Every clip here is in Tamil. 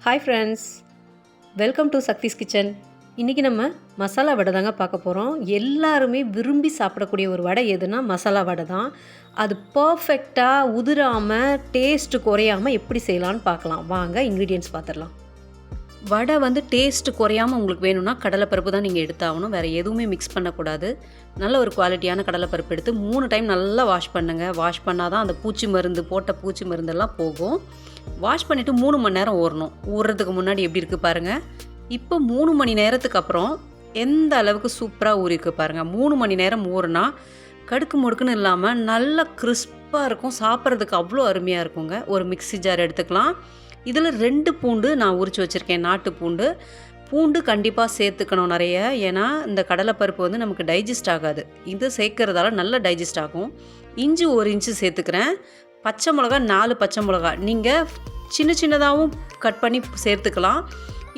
Hi friends, welcome to Sakthi's kitchen. இன்றைக்கி நம்ம மசாலா வடை தாங்க பார்க்க போகிறோம். எல்லாருமே விரும்பி சாப்பிடக்கூடிய ஒரு வடை எதுனா மசாலா வடை தான். அது பர்ஃபெக்டாக உதிராமல் டேஸ்ட்டு குறையாமல் எப்படி செய்யலான்னு பார்க்கலாம். வாங்க இன்க்ரீடியன்ட்ஸ் பார்த்துடலாம். வடை டேஸ்ட்டு குறையாமல் உங்களுக்கு வேணும்னா கடலைப்பருப்பு தான் நீங்கள் எடுத்தாகணும். வேறு எதுவுமே மிக்ஸ் பண்ணக்கூடாது. நல்ல ஒரு குவாலிட்டியான கடலைப்பருப்பு எடுத்து 3 டைம் நல்லா வாஷ் பண்ணுங்கள். வாஷ் பண்ணால் தான் அந்த பூச்சி மருந்து போட்ட பூச்சி மருந்தெல்லாம் போகும். வாஷ் பண்ணிவிட்டு 3 மணி நேரம் ஊறணும். ஊறுறதுக்கு முன்னாடி எப்படி இருக்குது பாருங்கள். இப்போ 3 மணி நேரத்துக்கு அப்புறம் எந்த அளவுக்கு சூப்பராக ஊறிருக்கு பாருங்கள். 3 மணி நேரம் ஊறுனா கடுக்கு முடுக்குன்னு இல்லாமல் நல்லா கிறிஸ்பாக இருக்கும். சாப்பிட்றதுக்கு அவ்வளோ அருமையாக இருக்குங்க. ஒரு மிக்ஸி ஜார் எடுத்துக்கலாம். இதில் 2 பூண்டு நான் உரித்து வச்சுருக்கேன், நாட்டு பூண்டு. பூண்டு கண்டிப்பாக சேர்த்துக்கணும் நிறைய. ஏன்னா இந்த கடலைப்பருப்பு நமக்கு டைஜஸ்ட் ஆகாது. இது சேர்க்கறதால நல்லா டைஜஸ்ட் ஆகும். இஞ்சி 1 இன்ச்சு சேர்த்துக்கிறேன். பச்சை மிளகா 4 பச்சை மிளகா நீங்கள் சின்ன சின்னதாகவும் கட் பண்ணி சேர்த்துக்கலாம்.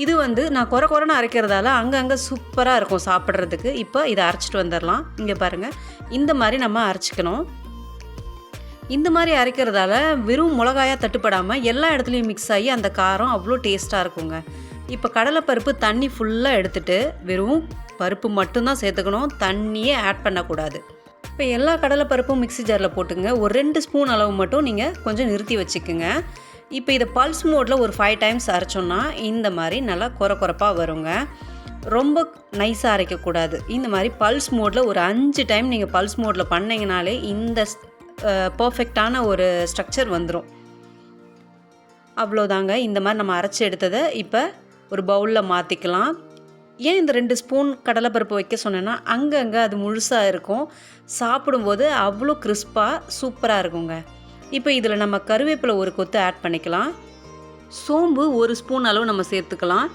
இது நான் குறைன்னு அரைக்கிறதால அங்கங்கே சூப்பராக இருக்கும் சாப்பிட்றதுக்கு. இப்போ இதை அரைச்சிட்டு வந்துடலாம். இங்கே பாருங்கள், இந்த மாதிரி நம்ம அரைச்சிக்கணும். இந்த மாதிரி அரைக்கிறதால வெறும் மிளகாயாக தட்டுப்படாமல் எல்லா இடத்துலையும் மிக்ஸ் ஆகி அந்த காரம் அவ்வளோ டேஸ்ட்டாக இருக்குங்க. இப்போ கடலைப்பருப்பு தண்ணி ஃபுல்லாக எடுத்துகிட்டு வெறும் பருப்பு மட்டும்தான் சேர்த்துக்கணும், தண்ணியே ஆட் பண்ணக்கூடாது. இப்போ எல்லா கடலைப்பருப்பும் மிக்ஸி ஜாரில் போட்டுங்க. ஒரு 2 ஸ்பூன் அளவு மட்டும் நீங்கள் கொஞ்சம் நிறுத்தி வச்சுக்கோங்க. இப்போ இதை பல்ஸ் மோடில் ஒரு 5 டைம்ஸ் அரைச்சோன்னா இந்த மாதிரி நல்லா குறைப்பாக வருங்க. ரொம்ப நைஸாக அரைக்கக்கூடாது. இந்த மாதிரி பல்ஸ் மோடில் ஒரு 5 டைம் நீங்கள் பல்ஸ் மோடில் பண்ணிங்கனாலே இந்த பர்ஃபெக்டான ஒரு ஸ்ட்ரக்சர் வந்துடும். அவ்வளோதாங்க. இந்த மாதிரி நம்ம அரைச்சி எடுத்ததை இப்போ ஒரு பவுலில் மாற்றிக்கலாம். ஏன் இந்த 2 ஸ்பூன் கடலைப்பருப்பு வைக்க சொன்னேன்னா அங்கங்கே அது முழுசாக இருக்கும். சாப்பிடும்போது அவ்வளோ கிறிஸ்பாக சூப்பராக இருக்குங்க. இப்போ இதில் நம்ம கருவேப்பிலை ஒரு கொத்து ஆட் பண்ணிக்கலாம். சோம்பு 1 ஸ்பூன் அளவு நம்ம சேர்த்துக்கலாம்.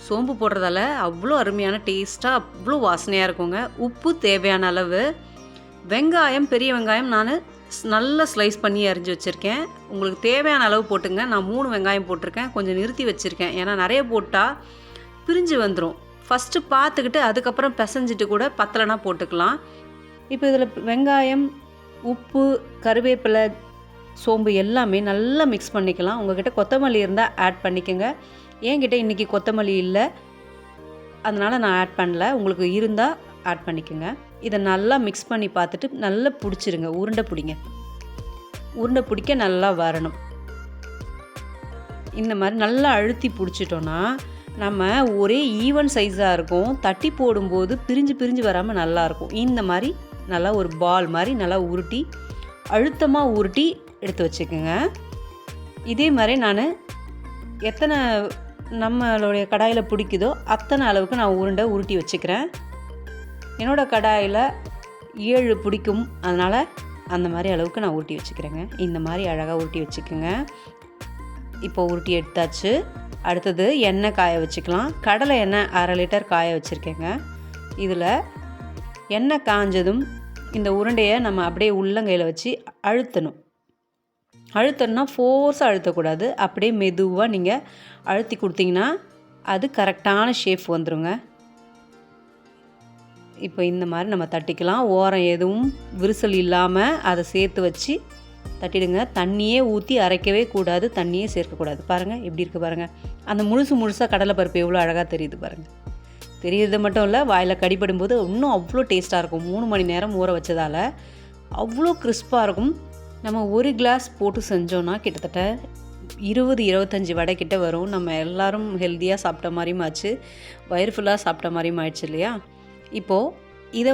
சோம்பு போடுறதால அவ்வளோ அருமையான டேஸ்ட்டாக அவ்வளோ வாசனையாக இருக்குங்க. உப்பு தேவையான அளவு. வெங்காயம், பெரிய வெங்காயம் நான் நல்லா ஸ்லைஸ் பண்ணி அரிஞ்சு வச்சுருக்கேன். உங்களுக்கு தேவையான அளவு போட்டுங்க. நான் 3 வெங்காயம் போட்டிருக்கேன். கொஞ்சம் நிறுத்தி வச்சுருக்கேன். ஏன்னா நிறைய போட்டால் பிரிஞ்சு வந்துடும். ஃபஸ்ட்டு பார்த்துக்கிட்டு அதுக்கப்புறம் பிசைஞ்சிட்டு கூட பத்தலைனா போட்டுக்கலாம். இப்போ இதில் வெங்காயம், உப்பு, கருவேப்பிலை, சோம்பு எல்லாமே நல்லா மிக்ஸ் பண்ணிக்கலாம். உங்கள்கிட்ட கொத்தமல்லி இருந்தால் ஆட் பண்ணிக்கோங்க. என்கிட்ட இன்றைக்கி கொத்தமல்லி இல்லை, அதனால் நான் ஆட் பண்ணல. உங்களுக்கு இருந்தால் ஆட் பண்ணிக்கோங்க. இதை நல்லா மிக்ஸ் பண்ணி பார்த்துட்டு நல்லா பிடிச்சிருங்க. உருண்டை பிடிக்க நல்லா வரணும். இந்த மாதிரி நல்லா அழுத்தி பிடிச்சிட்டோன்னா நம்ம ஒரே ஈவன் சைஸாக இருக்கும். தட்டி போடும்போது பிரிஞ்சு வராமல் நல்லாயிருக்கும். இந்த மாதிரி நல்லா ஒரு பால் மாதிரி நல்லா உருட்டி அழுத்தமாக உருட்டி எடுத்து வச்சுக்கோங்க. இதே மாதிரி நான் எத்தனை நம்மளுடைய கடாயில் பிடிக்குதோ அத்தனை அளவுக்கு நான் உருட்டி வச்சுக்கிறேன். என்னோடய கடாயில் 7 பிடிக்கும், அதனால் அந்த மாதிரி அளவுக்கு நான் உருட்டி வச்சுக்கிறேங்க. இந்த மாதிரி அழகாக உருட்டி வச்சுக்கோங்க. இப்போ உருட்டி எடுத்தாச்சு. அடுத்தது எண்ணெய் காய வச்சுக்கலாம். கடலை எண்ணெய் 1/2 லிட்டர் காய வச்சுருக்கேங்க. இதில் எண்ணெய் காஞ்சதும் இந்த உருண்டையை நம்ம அப்படியே உள்ளங்கையில் வச்சு அழுத்தணும்னா ஃபோர்ஸாக அழுத்தக்கூடாது. அப்படியே மெதுவாக நீங்கள் அழுத்தி கொடுத்தீங்கன்னா அது கரெக்டான ஷேப் வந்துடுங்க. இப்போ இந்த மாதிரி நம்ம தட்டிக்கலாம். ஓரம் எதுவும் விரிசல் இல்லாமல் அதை சேர்த்து வச்சு தட்டிடுங்க. தண்ணியே ஊற்றி அரைக்கவே கூடாது, தண்ணியே சேர்க்கக்கூடாது. பாருங்கள் எப்படி இருக்குது பாருங்கள். அந்த முழுசாக கடலைப்பருப்பு எவ்வளோ அழகாக தெரியுது பாருங்கள். தெரியுறது மட்டும் இல்லை, வாயில் கடிபடும்போது இன்னும் அவ்வளோ டேஸ்ட்டாக இருக்கும். 3 மணி நேரம் ஊற வச்சதால் அவ்வளோ கிறிஸ்பாக இருக்கும். நம்ம 1 கிளாஸ் போட்டு செஞ்சோன்னா கிட்டத்தட்ட 20-25 வடை கிட்ட வரும். நம்ம எல்லோரும் ஹெல்த்தியாக சாப்பிட்ட மாதிரியும் ஆச்சு, வயிறு ஃபுல்லாக சாப்பிட்ட மாதிரியும் ஆயிடுச்சு இல்லையா. இப்போது இதை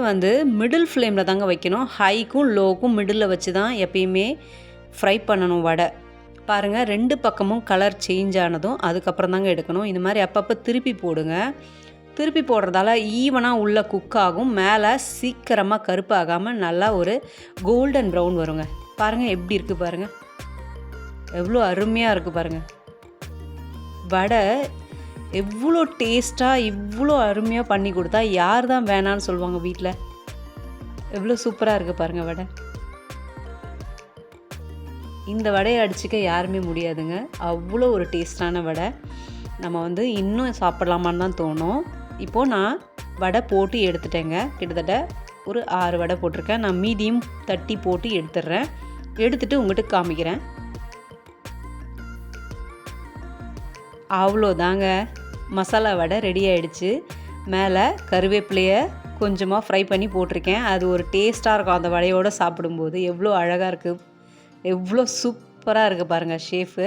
மிடில் ஃப்ளேமில் தாங்க வைக்கணும். ஹைக்கும் லோக்கும் மிடில் வச்சு தான் எப்பயுமே ஃப்ரை பண்ணணும் வடை. பாருங்கள், 2 பக்கமும் கலர் சேஞ்ச் ஆனதும் அதுக்கப்புறம் தாங்க எடுக்கணும். இந்த மாதிரி அப்பப்போ திருப்பி போடுங்க. திருப்பி போடுறதால ஈவனாக உள்ளே குக் ஆகும். மேலே சீக்கிரமாக கருப்பாகாமல் நல்லா ஒரு கோல்டன் ப்ரௌன் வருங்க. பாருங்கள் எப்படி இருக்குது பாருங்கள், எவ்வளோ அருமையாக இருக்குது பாருங்கள். வடை எவ்வளோ டேஸ்ட்டாக இவ்வளோ அருமையாக பண்ணி கொடுத்தா யார் தான் வேணான்னு சொல்லுவாங்க வீட்டில். எவ்வளோ சூப்பராக இருக்குது பாருங்கள் வடை. இந்த வடையை அடிச்சுக்க யாருமே முடியாதுங்க. அவ்வளோ ஒரு டேஸ்டான வடை. நம்ம இன்னும் சாப்பிட்லாமான்னு தான் தோணும். இப்போது நான் வடை போட்டு எடுத்துட்டேங்க. கிட்டத்தட்ட ஒரு 6 வடை போட்டிருக்கேன். நான் மீதியும் தட்டி போட்டு எடுத்துட்டு உங்கள்கிட்ட காமிக்கிறேன். அவ்வளோதாங்க, மசாலா வடை ரெடி ஆகிடுச்சு. மேலே கருவேப்பிலையை கொஞ்சமாக ஃப்ரை பண்ணி போட்டிருக்கேன். அது ஒரு டேஸ்ட்டாக இருக்கும் அந்த வடையோடு சாப்பிடும்போது. எவ்வளோ அழகாக இருக்குது, எவ்வளோ சூப்பராக இருக்குது பாருங்கள் ஷேஃபு.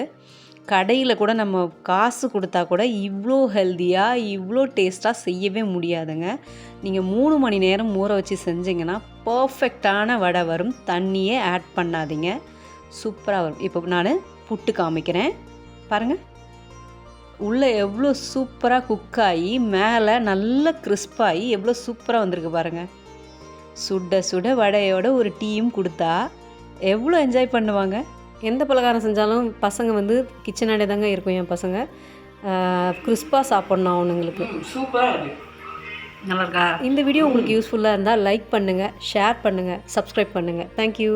கடையில் கூட நம்ம காசு கொடுத்தா கூட இவ்வளோ ஹெல்த்தியாக இவ்வளோ டேஸ்ட்டாக செய்யவே முடியாதுங்க. நீங்கள் 3 மணி நேரம் ஊற வச்சு செஞ்சிங்கன்னா பர்ஃபெக்டான வடை வரும். தண்ணியே ஆட் பண்ணாதீங்க, சூப்பராக வரும். இப்போ நான் புட்டு காமிக்கிறேன் பாருங்கள். உள்ளே எவ்வளோ சூப்பராக குக் ஆகி மேலே நல்லா கிறிஸ்பாகி எவ்வளோ சூப்பராக வந்திருக்கு பாருங்கள். சுட சுட வடையோட ஒரு டீயும் கொடுத்தா எவ்வளோ என்ஜாய் பண்ணுவாங்க. எந்த பலகாரம் செஞ்சாலும் பசங்க வந்து கிச்சனாடே தாங்க இருக்கும். என் பசங்க கிறிஸ்பாக சாப்பிட்ணும் அவனுங்களுக்கு. சூப்பராக இருக்குது, நல்லா இருக்கா? இந்த வீடியோ உங்களுக்கு யூஸ்ஃபுல்லாக இருந்தால் லைக் பண்ணுங்கள், ஷேர் பண்ணுங்கள், சப்ஸ்கிரைப் பண்ணுங்கள். தேங்க்யூ.